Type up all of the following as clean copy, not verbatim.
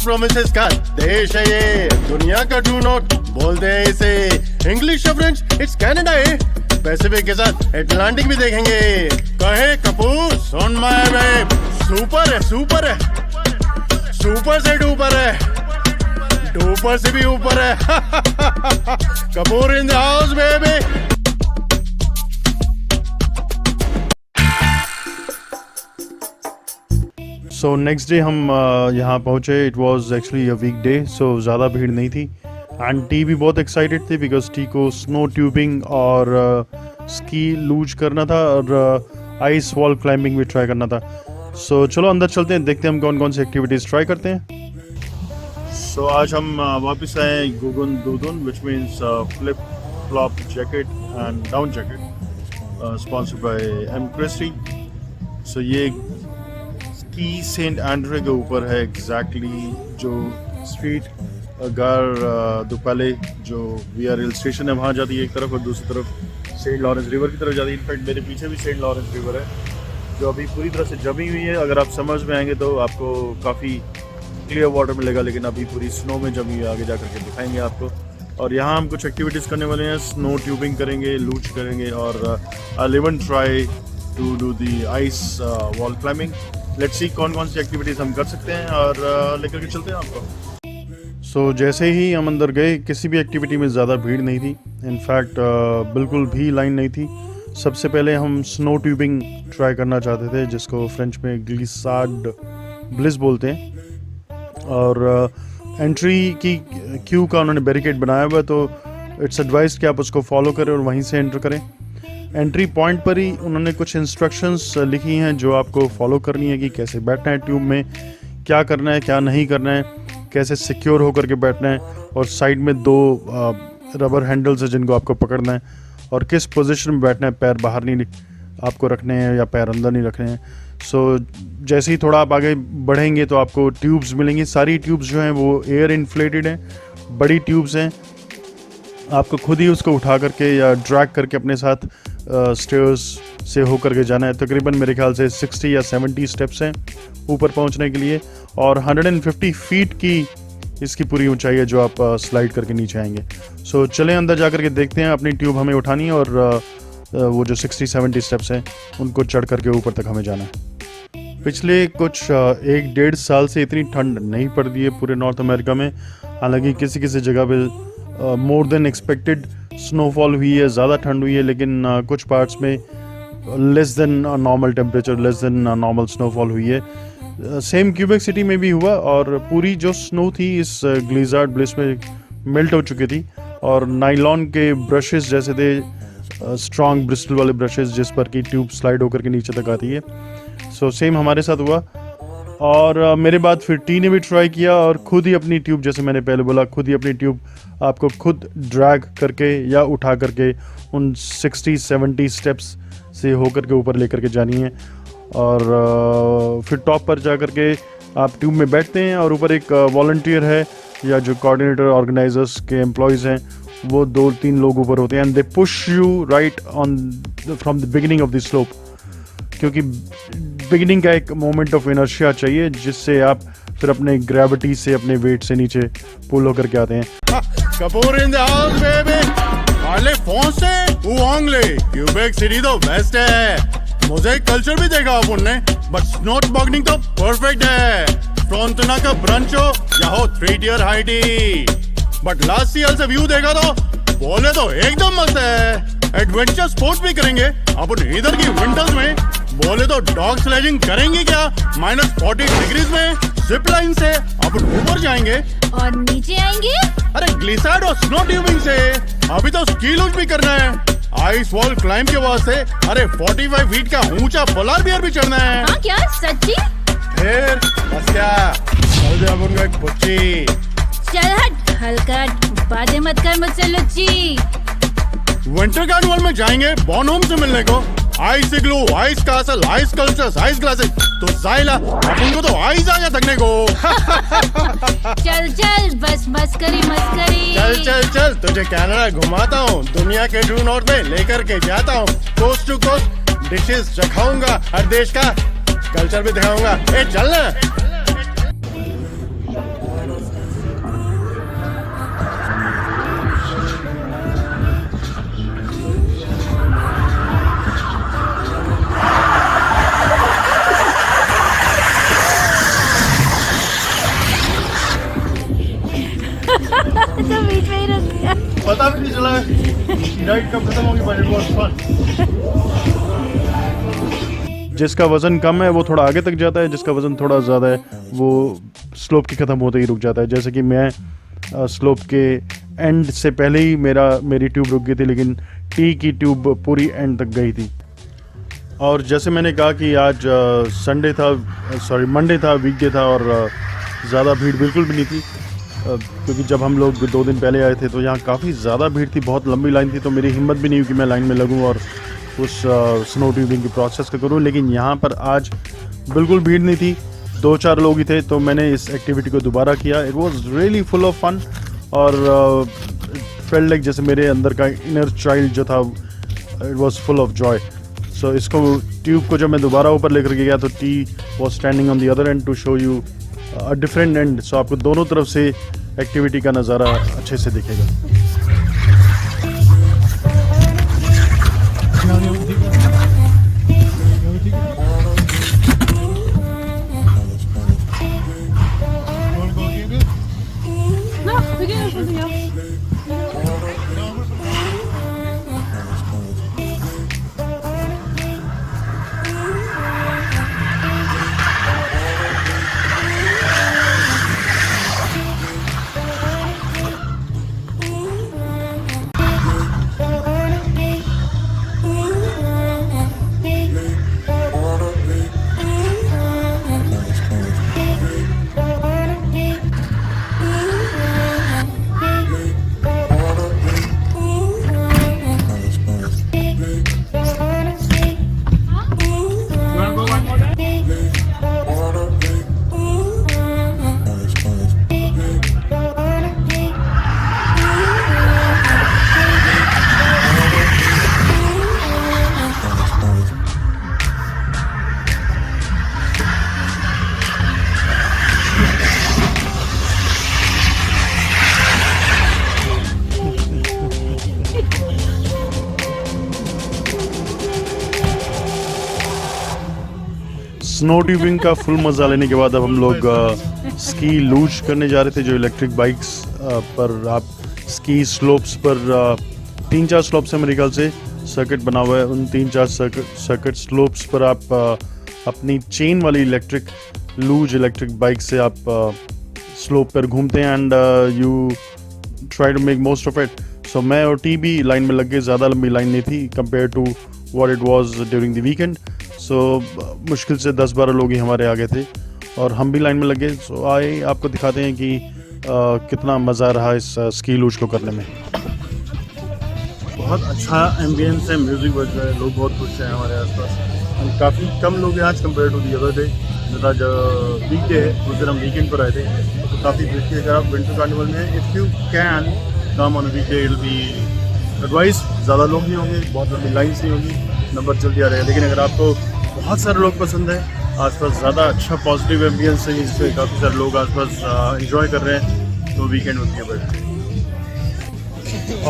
Promises का देश है ये, दुनिया का ट्रू नॉट बोलते हैं इसे। इंग्लिश या फ्रेंच, इट्स कनाडा है। पैसिफिक के साथ अटलांटिक भी देखेंगे। कहे कपूर सुन माय बेब, सुपर है, सुपर है, सुपर से डुपर है, डुपर से भी ऊपर है। Kapoor in the house baby. So next day हम यहाँ पहुँचे। It was actually a weekday, सो ज़्यादा भीड़ नहीं थी। एंड टी भी बहुत एक्साइटेड थी बिकॉज टी को स्नो ट्यूबिंग और स्की लूज करना था और आइस वॉल क्लाइंबिंग भी ट्राई करना था। सो चलो अंदर चलते हैं, देखते हैं हम कौन कौन सी एक्टिविटीज़ ट्राई करते हैं। सो आज हम वापस आए गुगुन दूदुन, which means flip flop jacket and down jacket, sponsored by M Christy. So ये की सेंट एंड्रे के ऊपर है एग्जैक्टली, जो स्ट्रीट गार दुपाले जो वी.आर. हिल स्टेशन है वहाँ जाती है एक तरफ, और दूसरी तरफ सेंट लॉरेंस रिवर की तरफ जाती है। इनफैक्ट मेरे पीछे भी सेंट लॉरेंस रिवर है जो अभी पूरी तरह से जमी हुई है। अगर आप समर्स में आएंगे तो आपको काफ़ी क्लियर वाटर मिलेगा, लेकिन अभी पूरी स्नो में जमी हुई है। आगे जा करके दिखाएंगे आपको। और यहाँ हम कुछ एक्टिविटीज़ करने वाले हैं। स्नो ट्यूबिंग करेंगे, लूच करेंगे, और I even try to do the ice wall climbing. Let's see कौन कौन सी एक्टिविटीज़ हम कर सकते हैं, और लेकर के चलते हैं आपको। सो जैसे ही हम अंदर गए, किसी भी एक्टिविटी में ज़्यादा भीड़ नहीं थी। इनफैक्ट बिल्कुल भी लाइन नहीं थी। सबसे पहले हम स्नो ट्यूबिंग ट्राई करना चाहते थे, जिसको फ्रेंच में ग्लिसार्ड ब्लिस बोलते हैं। और एंट्री की क्यू का उन्होंने बैरिकेड बनाया हुआ है, तो इट्स एडवाइज कि आप उसको फॉलो करें और वहीं से एंटर करें। एंट्री पॉइंट पर ही उन्होंने कुछ इंस्ट्रक्शंस लिखी हैं जो आपको फॉलो करनी है, कि कैसे बैठना है ट्यूब में, क्या करना है, क्या नहीं करना है, कैसे सिक्योर होकर के बैठना है, और साइड में 2 रबर हैंडल्स है जिनको आपको पकड़ना है, और किस पोजीशन में बैठना है, पैर बाहर नहीं आपको रखने हैं या पैर अंदर नहीं रखने हैं। सो जैसे ही थोड़ा आप आगे बढ़ेंगे तो आपको ट्यूब्स मिलेंगी। सारी ट्यूब्स जो हैं वो एयर इन्फ्लेटेड हैं, बड़ी ट्यूब्स हैं। आपको खुद ही उसको उठा करके या ड्रैग करके अपने साथ स्टेयर्स से होकर के जाना है। तकरीबन मेरे ख्याल से 60 या 70 स्टेप्स हैं ऊपर पहुंचने के लिए, और 150 फीट की इसकी पूरी ऊंचाई है जो आप स्लाइड करके नीचे आएंगे। सो चलें अंदर जा करके देखते हैं। अपनी ट्यूब हमें उठानी है, और वो जो 60-70 स्टेप्स हैं उनको चढ़ करके ऊपर तक हमें जाना है। पिछले कुछ 1-1.5 साल से इतनी ठंड नहीं पड़ती है पूरे नॉर्थ अमेरिका में। हालांकि किसी किसी जगह पे मोर देन एक्सपेक्टेड स्नोफॉल हुई है, ज़्यादा ठंड हुई है, लेकिन कुछ पार्ट्स में less than normal temperature, less than normal snowfall हुई है। सेम क्यूबेक सिटी में भी हुआ, और पूरी जो स्नो थी इस ग्लिसार्ड ब्लिस में मेल्ट हो चुकी थी, और नाइलॉन के ब्रशेस जैसे थे, स्ट्रॉन्ग ब्रिस्टल वाले ब्रशेस जिस पर की ट्यूब स्लाइड होकर के नीचे तक आती है। सो सेम हमारे साथ हुआ। और मेरे बाद फिर टी ने भी ट्राई किया, और खुद ही अपनी ट्यूब, जैसे मैंने पहले बोला, खुद ही अपनी ट्यूब आपको खुद ड्रैग करके या उठा करके उन 60-70 स्टेप्स से होकर के ऊपर लेकर के जानी है। और फिर टॉप पर जा करके आप ट्यूब में बैठते हैं, और ऊपर एक वॉलंटियर है या जो कोऑर्डिनेटर ऑर्गेनाइजर्स के एम्प्लॉयज़ हैं, वो 2-3 लोग ऊपर होते हैं, and they push you right on from the beginning of the slope. क्योंकि बिगिनिंग का एक मोमेंट ऑफ इनर्शिया चाहिए, जिससे आप फिर अपने ग्रेविटी से, अपने वेट से नीचे पुल होकर के आते हैं। Kapoor in the house baby. वाले फोन से उआंगले, क्यूबेक सिटी तो बेस्ट है। मुझे कल्चर भी देखा अपन ने, बट स्नोट बॉगनिंग तो परफेक्ट है। फ्रॉन्टना का ब्रंच हो या हो 3 tier high tea, but last year से व्यू देखा तो बोले तो एकदम मस्त है। एडवेंचर स्पोर्ट्स भी करेंगे अपन इधर की विंटर्स में। बोले तो डॉग स्लेजिंग करेंगे क्या -40 डिग्रीज में, जिप लाइन से अपन ऊपर जाएंगे और नीचे आएंगे। अरे ग्लिसार्ड और स्नो ट्यूबिंग से अभी तो स्की लूज भी करना है। आइस वॉल क्लाइंब के वास्ते अरे 45 फीट का ऊंचा पोलर बियर भी चढ़ना है। हाँ क्या सच्ची? फिर बस क्या, चल दे अपन को एक पुच्ची। चल हट हल्का, बातें मत कर मुझसे लुच्ची। विंटर कार्निवल में जाएंगे बॉनहोम से मिलने को। Ice igloo, ice castle, ice cultures, ice glasses, तो जाइला अपन को तो आइस आ गया थकने को। चल चल बस मस्करी मस्करी। चल चल चल तुझे कनाडा घुमाता हूँ, दुनिया के ट्रू नॉर्थ में लेकर के जाता हूँ। कोस्ट टू कोस्ट डिशेस चखाऊंगा, हर देश का कल्चर भी दिखाऊंगा। ए चल ना। चला है, राइड कब खत्म होगी, बट इट वाज फन। जिसका वजन कम है वो थोड़ा आगे तक जाता है, जिसका वजन थोड़ा ज़्यादा है वो स्लोप की ख़त्म होते ही रुक जाता है। जैसे कि मैं स्लोप के एंड से पहले ही मेरी ट्यूब रुक गई थी, लेकिन टी की ट्यूब पूरी एंड तक गई थी। और जैसे मैंने कहा कि आज मंडे था, वीकडे था, और ज़्यादा भीड़ बिल्कुल भी नहीं थी, क्योंकि जब हम लोग 2 दिन पहले आए थे तो यहाँ काफ़ी ज़्यादा भीड़ थी, बहुत लंबी लाइन थी। तो मेरी हिम्मत भी नहीं हुई कि मैं लाइन में लगूँ और उस स्नो ट्यूबिंग की प्रोसेस को करूँ। लेकिन यहाँ पर आज बिल्कुल भीड़ नहीं थी, 2-4 लोग ही थे, तो मैंने इस एक्टिविटी को दोबारा किया। It was really full of fun, और फेल्ट लाइक जैसे मेरे अंदर का इनर चाइल्ड जो था, it was full of joy. So इसको ट्यूब को जब मैं दोबारा ऊपर लेकर के गया तो T was standing on the other end to show you a different end. So आपको दोनों तरफ से एक्टिविटी का नज़ारा अच्छे से दिखेगा। स्नो ट्यूबिंग का फुल मज़ा लेने के बाद अब हम लोग स्की लूज करने जा रहे थे, जो इलेक्ट्रिक बाइक्स पर आप स्की स्लोप्स पर 3-4 स्लोप्स है मेरे ख्याल से, सर्किट बना हुआ है। उन 3-4 सर्किट स्लोप्स पर आप अपनी चेन वाली इलेक्ट्रिक बाइक से आप स्लोप पर घूमते हैं and you try to make most of it. So मैं और टी भी लाइन में लग गए, ज़्यादा लंबी लाइन नहीं थी compare to what it was during the weekend. So मुश्किल से 10-12 लोग ही हमारे आगे थे और हम भी लाइन में लगे। सो आए आपको दिखाते हैं कि कितना मज़ा रहा इस स्की लूज को करने में। बहुत अच्छा एम्बियंस है, म्यूज़िक बज रहा है, लोग बहुत खुश हैं हमारे आसपास। काफ़ी कम लोग हैं आज compare to the other day. आज वीकडे है, उस दिन हम वीकेंड पर आए थे, तो काफ़ी भीड़ थी। अगर आप विंटर कार्निवल में if you can come on weekday it will be advice. ज़्यादा लोग नहीं होंगे, बहुत लंबी लाइन्स नहीं होगी, नंबर जल्दी आ रहे हैं। लेकिन अगर आपको बहुत सारे लोग पसंद है, आसपास ज़्यादा अच्छा पॉजिटिव एम्बियंस है, इससे काफ़ी सारे लोग आसपास एंजॉय कर रहे हैं, तो वीकेंड होती है बेटर।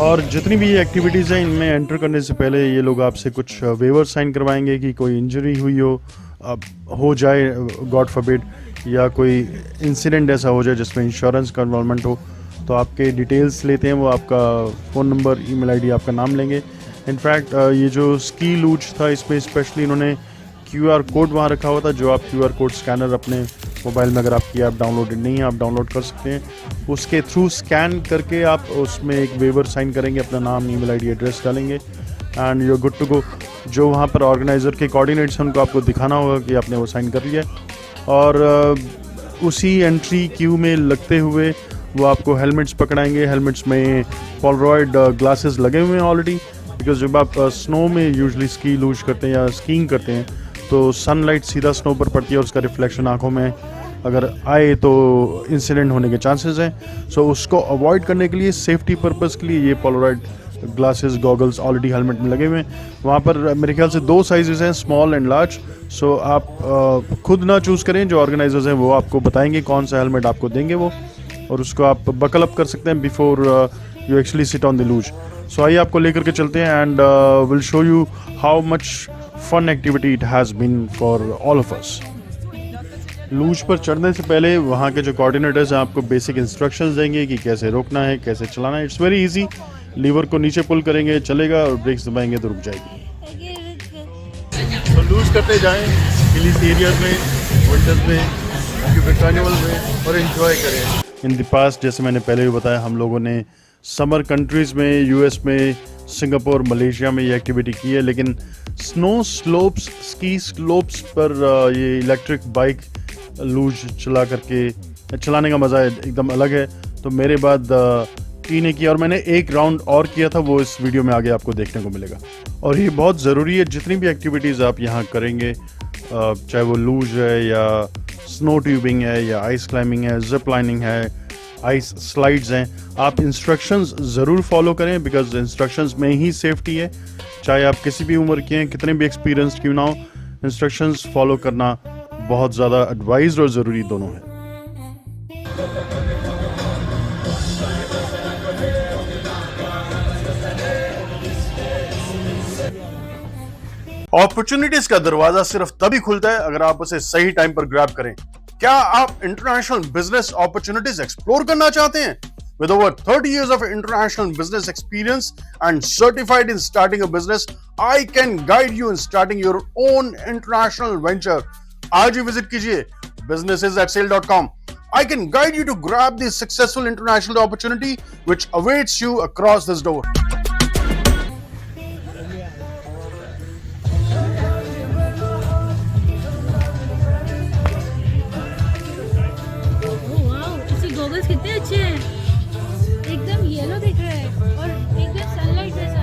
और जितनी भी ये एक्टिविटीज़ हैं, इनमें एंटर करने से पहले ये लोग आपसे कुछ वेवर साइन करवाएंगे कि कोई इंजरी हुई हो जाए गॉड फॉरबिड, या कोई इंसिडेंट ऐसा हो जाए जिसमें इंश्योरेंस का इन्वॉल्वमेंट हो, तो आपके डिटेल्स लेते हैं वो, आपका फ़ोन नंबर, ईमेल आईडी, आपका नाम लेंगे। इनफैक्ट ये जो स्की लूज था इसमें स्पेशली इन्होंने QR कोड वहाँ रखा हुआ था, जो आप QR कोड स्कैनर अपने मोबाइल में, अगर आपकी ऐप डाउनलोडेड नहीं है आप डाउनलोड कर सकते हैं, उसके थ्रू स्कैन करके आप उसमें एक वेवर साइन करेंगे, अपना नाम, ईमेल आईडी, एड्रेस डालेंगे and you are good to go. जो वहाँ पर ऑर्गेनाइज़र के कोऑर्डिनेट्स हैं उनको आपको दिखाना होगा कि आपने वो साइन कर लिया, और उसी एंट्री क्यू में लगते हुए वो आपको हेलमेट्स पकड़ाएंगे। हेलमेट्स में पोलरॉइड ग्लासेस लगे हुए हैं ऑलरेडी, बिकॉज जब आप स्नो में यूजुअली स्की लूज करते हैं या स्कीइंग करते हैं तो सनलाइट सीधा स्नो पर पड़ती है और उसका रिफ्लेक्शन आंखों में अगर आए तो इंसिडेंट होने के चांसेस हैं। सो उसको अवॉइड करने के लिए, सेफ्टी पर्पस के लिए, ये Polaroid glasses, goggles already helmet में लगे हुए हैं। वहाँ पर मेरे ख्याल से 2 साइजेस हैं, स्मॉल एंड लार्ज। सो आप खुद ना चूज़ करें, जो ऑर्गेनाइजर्स हैं वो आपको बताएंगे कौन सा हेलमेट आपको देंगे वो, और उसको आप बकल अप कर सकते हैं before you actually sit on the luge. So आइए आपको लेकर के चलते हैं and will show you how much fun activity it has been for all of us. Luge पर चढ़ने से पहले वहाँ के जो कोऑर्डिनेटर्स हैं आपको बेसिक इंस्ट्रक्शंस देंगे कि कैसे रोकना है, कैसे चलाना है। इट्स वेरी इजी, लीवर को नीचे पुल करेंगे चलेगा और ब्रेक्स दबाएंगे तो रुक जाएगी। तो लूज करते जाएं हिलीस एरियाज में, विंटर्स में, क्यूबेक कार्निवल में और एंजॉय करें। इन द पास्ट जैसे मैंने पहले भी बताया, हम लोगों ने समर कंट्रीज़ में, यूएस में, सिंगापुर, मलेशिया में ये एक्टिविटी की है, लेकिन स्नो स्लोप्स, स्की स्लोप्स पर ये इलेक्ट्रिक बाइक लूज चलाने का मज़ा एकदम अलग है। तो मेरे बाद टी ने किया और मैंने एक राउंड और किया था, वो इस वीडियो में आगे आपको देखने को मिलेगा। और ये बहुत ज़रूरी है, जितनी भी एक्टिविटीज़ आप यहाँ करेंगे, चाहे वो लूज है या स्नो ट्यूबिंग है या आइस क्लाइंबिंग है, जिप लाइनिंग है, आइस स्लाइड्स हैं, आप इंस्ट्रक्शंस ज़रूर फॉलो करें, बिकॉज इंस्ट्रक्शंस में ही सेफ्टी है। चाहे आप किसी भी उम्र के हैं, कितने भी एक्सपीरियंस क्यों ना हो, इंस्ट्रक्शंस फॉलो करना बहुत ज़्यादा एडवाइज्ड और ज़रूरी दोनों है। अपॉर्चुनिटीज का दरवाजा सिर्फ तभी खुलता है अगर आप उसे सही टाइम पर ग्रैब करें। क्या आप इंटरनेशनल बिजनेस अपॉर्चुनिटीज एक्सप्लोर करना चाहते हैं? With over 30 years of international business experience and certified in starting a business, I can guide you in starting your own international venture. आज ही विजिट कीजिए businesses@sail.com. I can guide you to grab the successful international opportunity which awaits you across this door. Goggles कितने अच्छे हैं, एकदम yellow दिख रहा है और एकदम सनलाइट जैसा।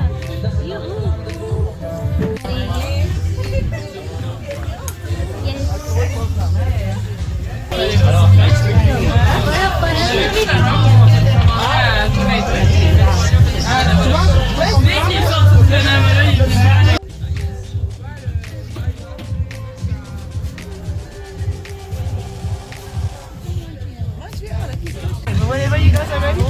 Whenever you guys are ready.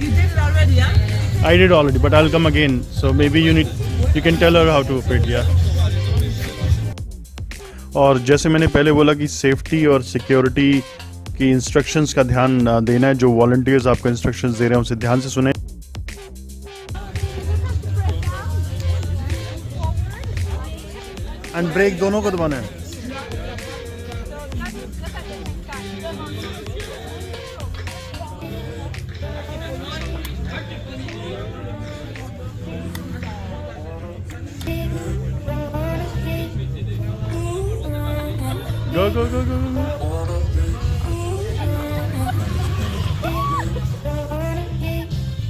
You did it already, yeah? I did already, but I'll come again. So maybe you can tell her how to fit, yeah. और जैसे मैंने पहले बोला कि सेफ्टी और सिक्योरिटी की इंस्ट्रक्शंस का ध्यान देना है। जो वॉलंटियर्स आपको इंस्ट्रक्शंस दे रहे हैं उसे ध्यान से सुने। एंड ब्रेक दोनों को दबाना है। Go, go, go, go, go.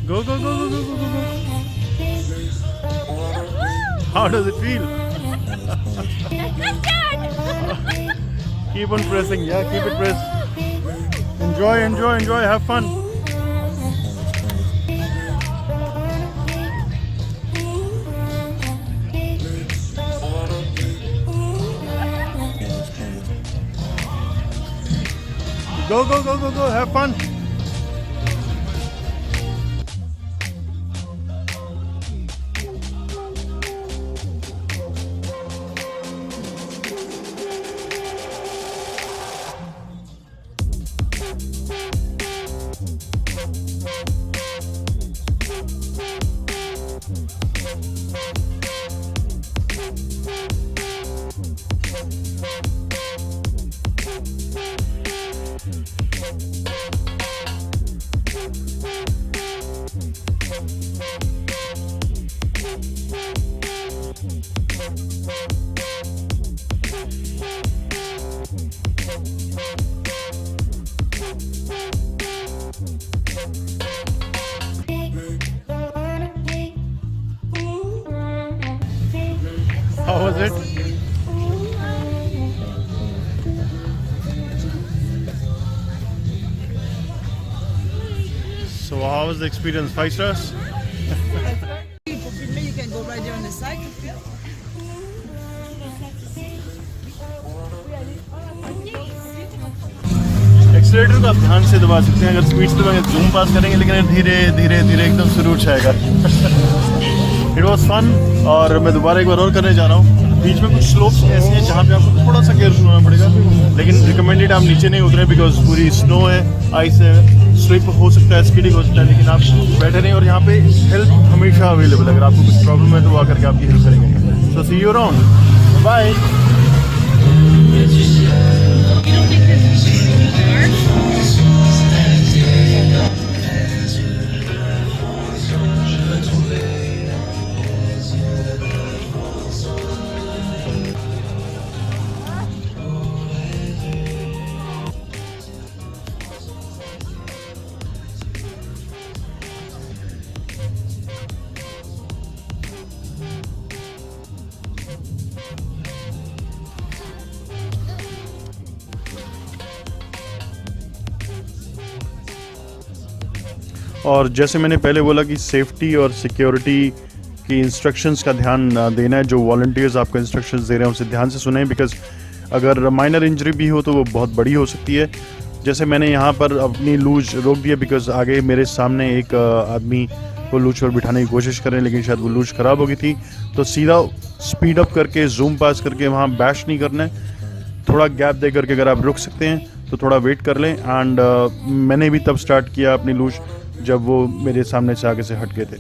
Go, go, go, go, go, go, go. How does it feel? Keep on pressing, yeah, keep it pressed. Enjoy, enjoy, enjoy, have fun. Go, go, go, go, go, have fun. How was it? So how was the experience? 5 stars? You can go right there on the side. Accelerator को आप ध्यान से दबा सकते हैं। अगर speed से दबाएंगे जूम पास करेंगे, लेकिन धीरे धीरे धीरे एकदम शुरू जाएगा। इट वॉज फन और मैं दोबारा एक बार और करने जा रहा हूँ। बीच में कुछ स्लोप्स ऐसी हैं जहाँ पे आपको थोड़ा सा केयरफुल होना पड़ेगा, लेकिन रिकमेंडेड आप नीचे नहीं उतरे बिकॉज पूरी स्नो है, आइस है। स्लिप हो सकता है, स्कीडिंग हो सकता है, लेकिन आप बैठे रहें और यहाँ पे हेल्प हमेशा अवेलेबल है। अगर आपको कुछ प्रॉब्लम है तो वो आकर के आपकी हेल्प करेंगे। सो सी यू अराउंड, बाय। और जैसे मैंने पहले बोला कि सेफ्टी और सिक्योरिटी की इंस्ट्रक्शंस का ध्यान देना है। जो वॉलंटियर्स आपको इंस्ट्रक्शंस दे रहे हैं उसे ध्यान से सुनें, बिकॉज अगर माइनर इंजरी भी हो तो वो बहुत बड़ी हो सकती है। जैसे मैंने यहाँ पर अपनी लूज रोक दिया बिकॉज आगे मेरे सामने एक आदमी को लूज पर बिठाने की कोशिश करें, लेकिन शायद वो लूज ख़राब हो गई थी, तो सीधा स्पीड अप करके जूम पास करके वहाँ बैश नहीं करना है। थोड़ा गैप दे करके अगर आप रुक सकते हैं तो थोड़ा वेट कर लें। एंड मैंने भी तब स्टार्ट किया अपनी लूज जब वो मेरे सामने से आगे से हट गए थे।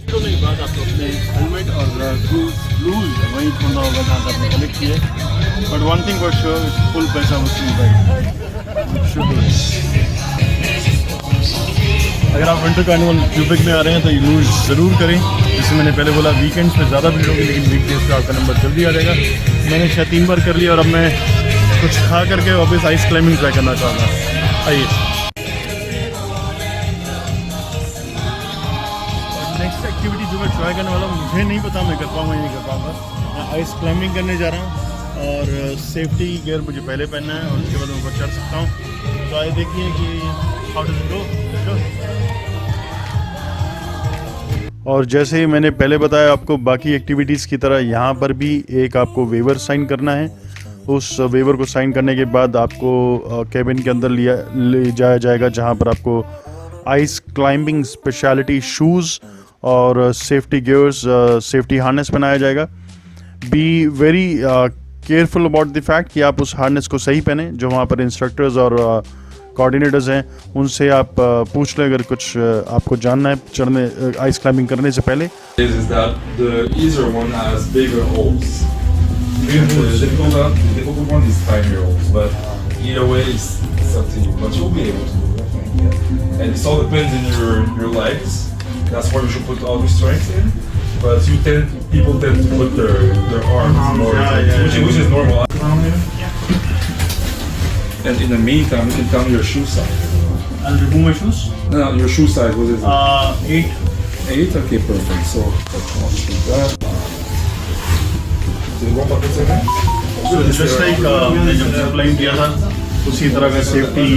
तो नहीं बात आपको अपने हेलमेट और लूज वही ढूंढना होगा जहाँ से आपने कलेक्ट किए। But one thing for sure, full पैसा वसूल भाई। अगर आप विंटर कार्निवल क्यूबेक में आ रहे हैं तो लूज ज़रूर करें। जैसे मैंने पहले बोला, वीकेंड्स में ज़्यादा भीड़ होगी, लेकिन वीकडेज पे आपका नंबर जल्दी आ जाएगा। मैंने शायद 3 बार कर लिया और अब मैं कुछ खा करके वापस आइस क्लाइंबिंग ट्राई करना चाहूँगा। आइए, नेक्स्ट एक्टिविटी जो मैं ट्राई करने वाला हूँ, मुझे नहीं पता मैं कर पाऊँगा या नहीं कर पाऊँगा। मैं आइस क्लाइंबिंग करने जा रहा हूँ और सेफ्टी गियर मुझे पहले पहनना है और उसके बाद मैं ऊपर चढ़ सकता हूँ। तो आइए देखिए कि हाउ डज इट गो। और जैसे ही मैंने पहले बताया आपको, बाकी एक्टिविटीज़ की तरह यहाँ पर भी एक आपको वेवर साइन करना है। उस वेवर को साइन करने के बाद आपको कैबिन के अंदर ले जाया जाएगा, जहाँ पर आपको आइस क्लाइंबिंग स्पेशलिटी शूज़ और सेफ्टी गियर्स, सेफ्टी हार्नेस बनाया जाएगा। Be very careful about the fact कि आप उस हार्नेस को सही पहने। जो वहाँ पर इंस्ट्रक्टर्स और कोऑर्डिनेटर्स हैं उनसे आप पूछ लें अगर कुछ आपको जानना है चढ़ने आइस क्लाइंबिंग करने से पहले। Is that the easier one has bigger holes. The difficult one is tinier holes, but either way it's up to you. But you'll be able to do it, I think. Yeah. And it all depends on your legs. That's where you should put all the strength in. But people tend to put their arms more, which is normal. And in the meantime, you can tell me your shoe size. I'll remove my shoes. No, your shoe size. What is it? 8. 8. Okay, perfect. So let's do that. Did you want to put it? So just like मैंने जब apply किया था उसी तरह का safety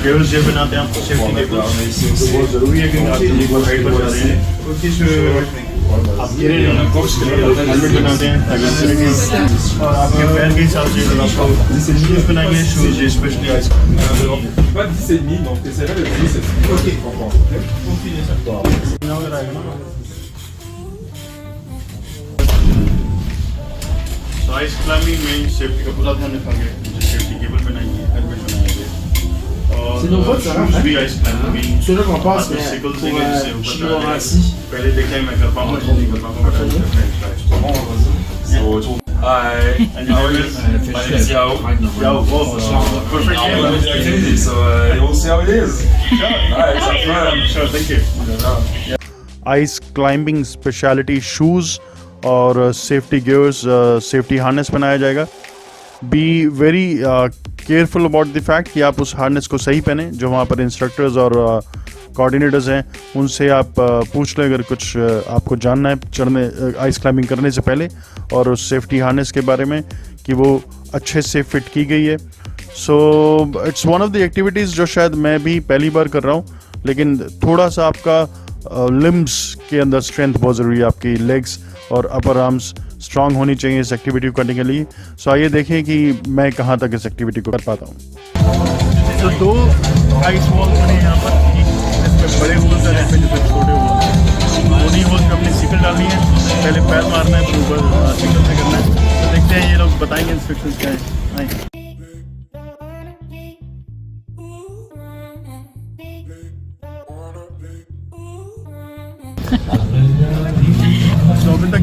cables जो बनाते हैं आपको सेफ्टी केबल्स, तो बहुत ज़रूरी है कि आप जब राइड पर जा रहे हैं आप गिरे नहीं, उसके लिए हेलमेट बनाते हैं ताकि और आपके पैर के हिसाब से अगर आपको शूज़ बनाएंगे, shoes specially ice Pas 10,5, donc t'essaierais de 10,5. Ok, je comprends. तो आइस क्लाइंबिंग में सेफ्टी का पूरा ध्यान रखेंगे। सेफ्टी केबल बनाएंगे, हेलमेट बनाएंगे और शूज़ भी आइस क्लाइंबिंग सिकल से ऊपर जाने। पहले देखें मैं कर पाऊँगा नहीं कर पाऊँगा। Hi, how are you? My name is Yao. Perfect. Activity, so we'll see how it is. Nice, have fun. Sure, thank you. Ice climbing speciality shoes और सेफ्टी गियर्स, सेफ्टी हार्नेस बनाया जाएगा। Be very careful about the fact कि आप उस harness को सही पहने। जो वहाँ पर इंस्ट्रक्टर्स और कोऑर्डिनेटर्स हैं उनसे आप पूछ लें अगर कुछ आपको जानना है चढ़ने आइस क्लाइंबिंग करने से पहले और उस सेफ्टी हार्नेस के बारे में कि वो अच्छे से फिट की गई है। So it's one of the activities जो शायद मैं भी पहली बार कर रहा हूँ, लेकिन थोड़ा सा आपका लिम्स के अंदर स्ट्रेंथ बहुत ज़रूरी है। आपकी लेग्स और अपर आर्म्स स्ट्रांग होनी चाहिए इस एक्टिविटी को करने के लिए। सो आइए देखें कि मैं कहाँ तक इस एक्टिविटी को कर पाता हूँ। तो 2 आइस वॉल बने यहाँ पर, इसमें बड़े होल्स हैं, इसमें जिसमें छोटे होल्स हैं। दोनों होल्स में अपनी सिकल डालनी है, पहले पैर मारना है फिर ऊपर सिकल से करना है। तो देखते हैं ये लोग बताएंगे इंस्ट्रक्शंस क्या है।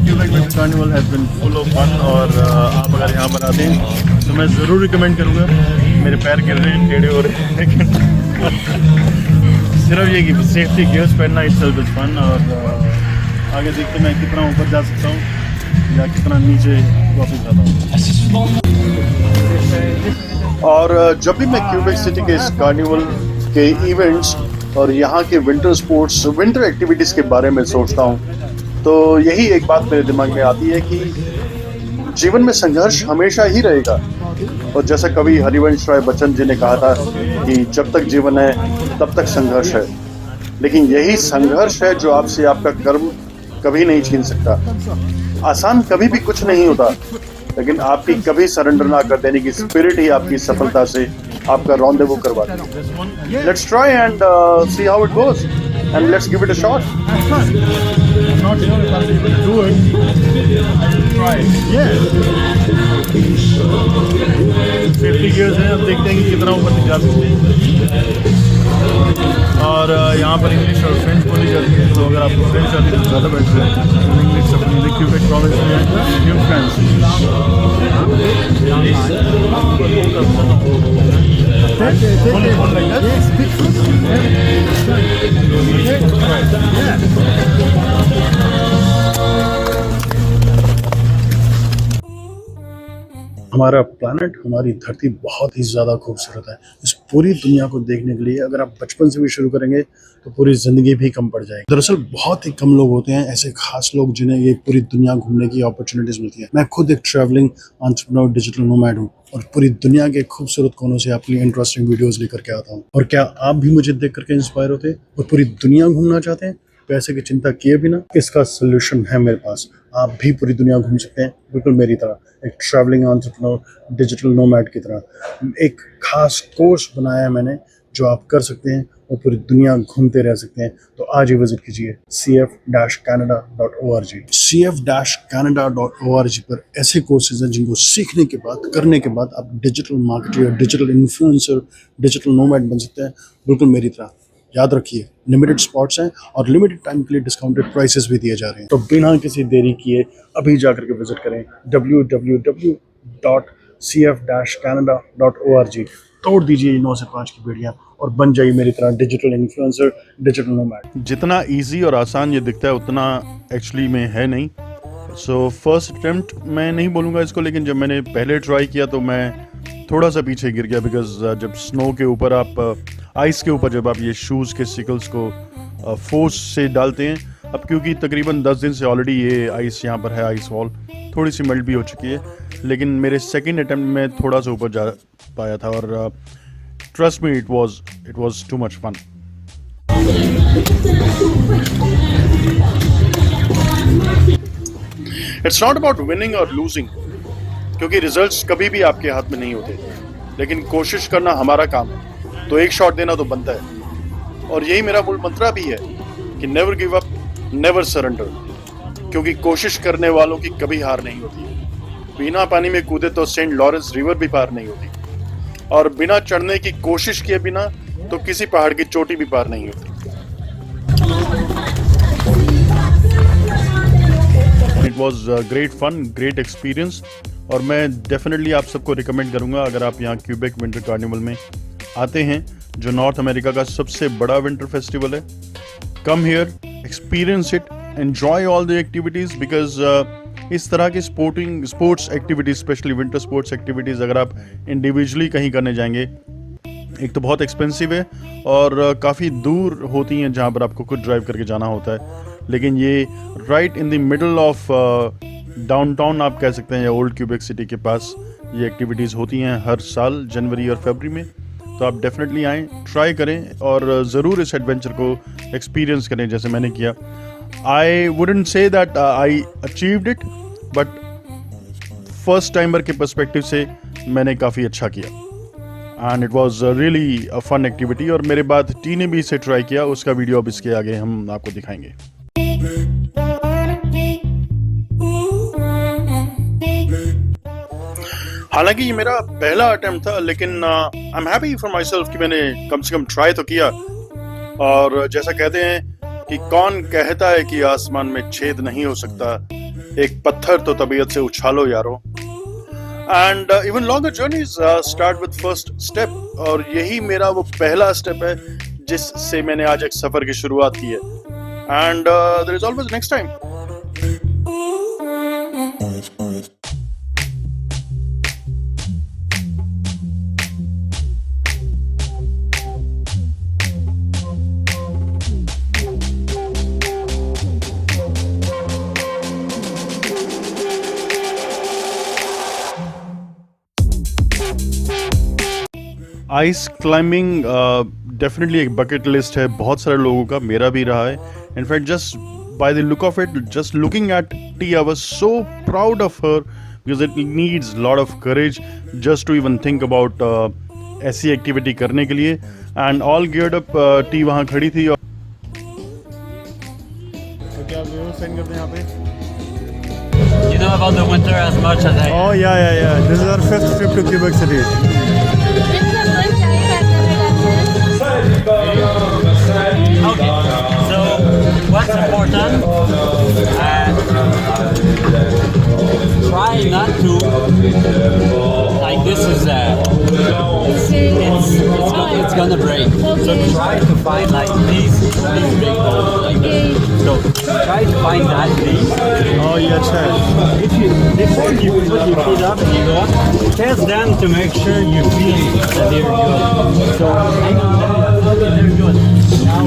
Quebec winter carnival has been full of fun और आप अगर यहाँ पर आते हैं तो मैं ज़रूर रिकमेंड करूँगा। मेरे पैर गिर रहे हैं, टेढ़े हो रहे हैं, लेकिन सिर्फ ये कि सेफ्टी गियर्स पहनना इटसेल्फ इज़ फन। और आगे देखते मैं कितना ऊपर जा सकता हूँ या कितना नीचे वापस आता हूँ। और जब भी मैं क्यूबेक सिटी के इस कार्निवल के इवेंट्स और यहाँ के विंटर स्पोर्ट्स, विंटर एक्टिविटीज़ के बारे में सोचता हूँ तो यही एक बात मेरे दिमाग में आती है कि जीवन में संघर्ष हमेशा ही रहेगा। और जैसा कवि हरिवंश राय बच्चन जी ने कहा था कि जब तक जीवन है तब तक संघर्ष है, लेकिन यही संघर्ष है जो आपसे आपका कर्म कभी नहीं छीन सकता। आसान कभी भी कुछ नहीं होता, लेकिन आपकी कभी सरेंडर ना कर देने की स्पिरिट ही आपकी सफलता से आपका रॉन्डेवू करवाती है। Let's try and see how it goes and let's give it a shot. Not sure if I'll be able to do it. I will try. Yeah. Safety gears हैं, अब देखते हैं कि कितना ऊपर तक जा सकते हैं। और यहाँ पर इंग्लिश और फ्रेंच बोली जाती है, तो अगर आपको फ्रेंच आती है तो ज़्यादा बेटर है। इंग्लिश अपनी क्यूबेक प्रोविंस में है, न्यू फ्रांस। हमारा प्लैनेट, हमारी धरती बहुत ही ज़्यादा खूबसूरत है। इस पूरी दुनिया को देखने के लिए अगर आप बचपन से भी शुरू करेंगे तो पूरी ज़िंदगी भी कम पड़ जाएगी। दरअसल बहुत ही कम लोग होते हैं ऐसे खास लोग जिन्हें ये पूरी दुनिया घूमने की अपॉर्चुनिटीज़ मिलती है। मैं खुद एक ट्रैवलिंग एंटरप्रेन्योर, डिजिटल नोमैड हूँ और पूरी दुनिया के खूबसूरत कोनों से आपके लिए इंटरेस्टिंग वीडियोज़ लेकर के आता हूँ। और क्या आप भी मुझे देख करके इंस्पायर होते हैं और पूरी दुनिया घूमना चाहते हैं? पैसे की चिंता किए बिना इसका सोल्यूशन है मेरे पास। आप भी पूरी दुनिया घूम सकते हैं बिल्कुल मेरी तरह, एक ट्रैवलिंग एंटरप्रेन्योर, डिजिटल नोमैड की तरह। एक खास कोर्स बनाया है मैंने जो आप कर सकते हैं और पूरी दुनिया घूमते रह सकते हैं। तो आज ही विजिट कीजिए cf-canada.org। cf-canada.org पर ऐसे कोर्सेज हैं जिनको सीखने के बाद, करने के बाद आप digital marketer, digital influencer, digital nomad बन सकते हैं बिल्कुल मेरी तरह। याद रखिए, लिमिटेड स्पॉट्स हैं और लिमिटेड टाइम के लिए डिस्काउंटेड प्राइसेस भी दिए जा रहे हैं। तो बिना किसी देरी किए अभी जाकर के विजिट करें www.cf-canada.org। तोड़ दीजिए 9 से 5 की बेड़ियां और बन जाइए मेरी तरह डिजिटल इन्फ्लुएंसर, डिजिटल नोमैड। जितना इजी और आसान ये दिखता है उतना एक्चुअली में है नहीं। सो फर्स्ट अटेम्प्ट मैं नहीं बोलूँगा इसको, लेकिन जब मैंने पहले ट्राई किया तो मैं थोड़ा सा पीछे गिर गया। बिकॉज जब स्नो के ऊपर आप आइस के ऊपर जब आप ये शूज़ के सिकल्स को फोर्स से डालते हैं, अब क्योंकि तकरीबन 10 दिन से ऑलरेडी ये आइस यहाँ पर है, आइस वॉल थोड़ी सी मेल्ट भी हो चुकी है, लेकिन मेरे सेकंड अटेम्प्ट में थोड़ा सा ऊपर जा पाया था। और trust me, it was too much fun. It's not about winning और लूजिंग, क्योंकि रिजल्ट्स कभी भी आपके हाथ में नहीं होते, लेकिन कोशिश करना हमारा काम है। तो एक शॉट देना तो बनता है। और यही मेरा मूल मंत्रा भी है कि never give up, never surrender, क्योंकि कोशिश करने वालों की कभी हार नहीं होती। बिना पानी में कूदे तो सेंट लॉरेंस रिवर भी पार नहीं होती, और बिना चढ़ने की कोशिश किए बिना तो किसी पहाड़ की चोटी भी पार नहीं होती। It was great fun, great experience, और मैं डेफिनेटली आप सबको रिकमेंड करूंगा अगर आप यहाँ क्यूबेक विंटर कार्निवल में आते हैं, जो नॉर्थ अमेरिका का सबसे बड़ा विंटर फेस्टिवल है। Come here, experience it, enjoy all the activities, because इस तरह की sports activities, specially winter sports activities अगर आप इंडिविजुअली कहीं करने जाएंगे, एक तो बहुत एक्सपेंसिव है और काफ़ी दूर होती हैं जहाँ पर आपको खुद ड्राइव करके जाना होता है। लेकिन ये right in the middle of downtown आप कह सकते हैं, या ओल्ड क्यूबेक सिटी के पास ये एक्टिविटीज़ होती हैं हर साल जनवरी और फरवरी में। तो आप डेफिनेटली आएँ, ट्राई करें और ज़रूर इस एडवेंचर को एक्सपीरियंस करें जैसे मैंने किया। I wouldn't say that I achieved it, but first timer के पर्सपेक्टिव से मैंने काफ़ी अच्छा किया and it was really a fun activity. और मेरे बाद टी ने भी इसे ट्राई किया, उसका वीडियो अब इसके आगे हम आपको दिखाएंगे। हालांकि ये मेरा पहला अटेम्प्ट था, लेकिन I am happy for my self कि मैंने कम से कम ट्राई तो किया। और जैसा कहते हैं कि कौन कहता है कि आसमान में छेद नहीं हो सकता, एक पत्थर तो तबीयत से उछालो यारो। And even longer journeys start with first step, और यही मेरा वो पहला स्टेप है जिससे मैंने आज एक सफर की शुरुआत की है। And there is always next time. Ice climbing definitely एक बकेट लिस्ट है बहुत सारे लोगों का, मेरा भी रहा है। In fact just by the look of it, just looking at T, I was so proud of her because it needs lot of courage just to even think about ऐसी एक्टिविटी करने के लिए। And all geared up, T वहाँ खड़ी थी। और तो क्या व्यू सेंड करते हैं यहाँ पे? You know about the winter as much as I. Oh yeah. This is our fifth trip to Quebec City. Okay. So what's important? Try not to like this is it's gonna break. So try to find like these big holes like this. So try to find that piece. Oh yeah, अच्छा है। If you before you put your feet up and you go up, test them to make sure you feel that they're good. So hang on there, okay, they're good. Now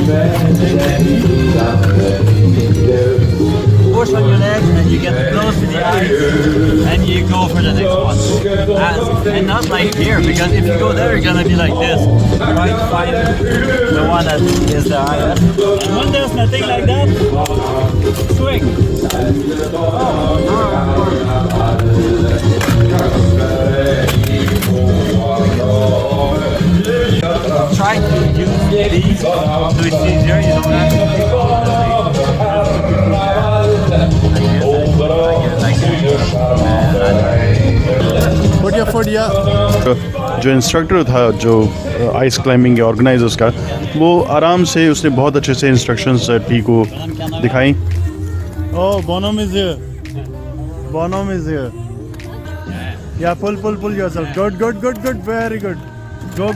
push on your legs and you get close to the ice and you go for the next one. And not like here, because if you go there you're gonna be like this. Try to find the one that is the highest. And when there's nothing like that, swing. Try to use these so it's easier, you don't have to take all the weight. जो instructor था, जो ice climbing के organisers का, वो आराम से उसने बहुत अच्छे से इंस्ट्रक्शंस टी को दिखाई। ओह, Bonhomme is here. Bonhomme is here. Yeah, pull yourself. Good. Very good. Go up.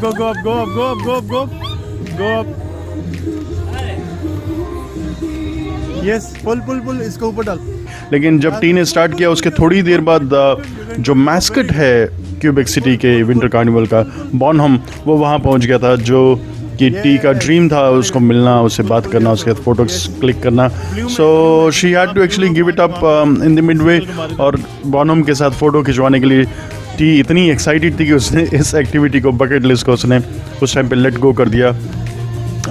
Go up. Yes, pull. इसको ऊपर डाल। लेकिन जब टी ने स्टार्ट किया उसके थोड़ी देर बाद जो मैस्कट है क्यूबेक सिटी के विंटर कार्निवल का, बॉनहम, वो वहाँ पहुँच गया था, जो कि टी का ड्रीम था उसको मिलना, उससे बात करना, उसके साथ फोटो क्लिक करना। So she had to actually give it up in the midway, और बॉनहम के साथ फ़ोटो खिंचवाने के लिए टी इतनी एक्साइटेड थी कि उसने इस एक्टिविटी को, बकेट लिस्ट को, उसने उस टाइम पे लेट गो कर दिया।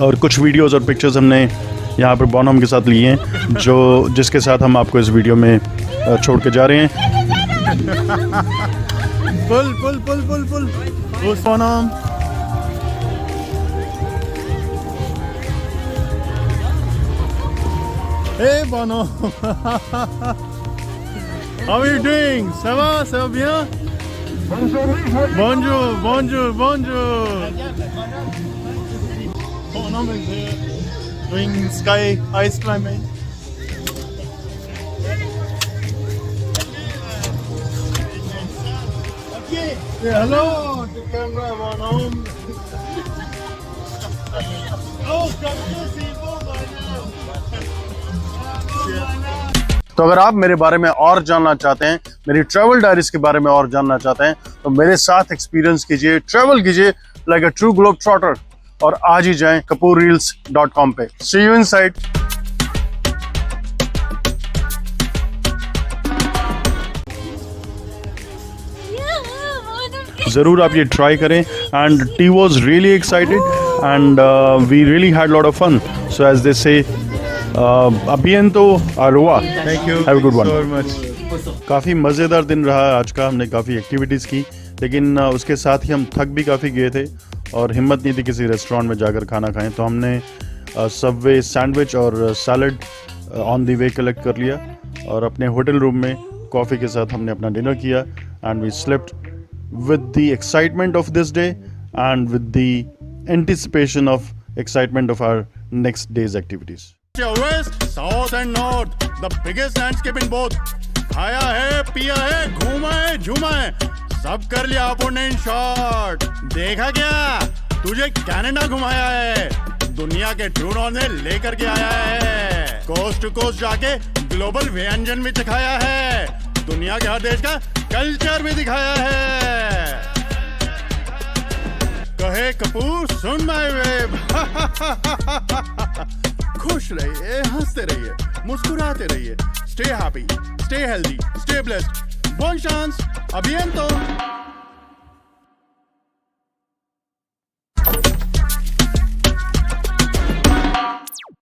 और कुछ वीडियोज़ और पिक्चर्स हमने यहाँ पर बॉनहम के साथ लिए हैं, जिसके साथ हम आपको इस वीडियो में छोड़ के जा रहे हैं। पुल बॉनहम। Hey Bono, how are you doing? Ça va bien? Bonjour. Bono is here doing sky ice climbing. Okay, say hello to camera, Bono. Oh, come to see Bono. तो अगर आप मेरे बारे में और जानना चाहते हैं, मेरी ट्रैवल डायरीज के बारे में और जानना चाहते हैं, तो मेरे साथ एक्सपीरियंस कीजिए, ट्रैवल कीजिए like a true globe trotter, और आज ही जाएं kapoorreels.com पे। See you inside. ज़रूर आप ये ट्राई करें। And T was really excited and we really had lot of fun. So as they say अभियंतो अरोवा, thank you, have a good one so much. काफ़ी मज़ेदार दिन रहा आज का, हमने काफ़ी एक्टिविटीज़ की, लेकिन उसके साथ ही हम थक भी काफ़ी गए थे और हिम्मत नहीं थी किसी रेस्टोरेंट में जाकर खाना खाएं, तो हमने सबवे सैंडविच और salad on the way collect कर लिया, और अपने होटल रूम में कॉफ़ी के साथ हमने अपना डिनर किया। And we slept with the excitement of this day and with the anticipation of excitement of our next day's activities. West, south and north, the biggest landscape in both. खाया है, पिया है, घूमा है, झूमा है, सब कर लिया अपन ने इन शॉर्ट। देखा क्या, तुझे कनाडा घुमाया है, दुनिया के ट्रू नॉर्थ में लेकर के आया है, कोस्ट टू कोस्ट जाके ग्लोबल व्यंजन भी सिखाया है, दुनिया के हर देश का कल्चर भी दिखाया है। कहे कपूर सुन माय वेब। खुश रहिए, हंसते रहिए, मुस्कुराते रहिए, stay happy, stay healthy, stay blessed. Bon chance, अभियंतो।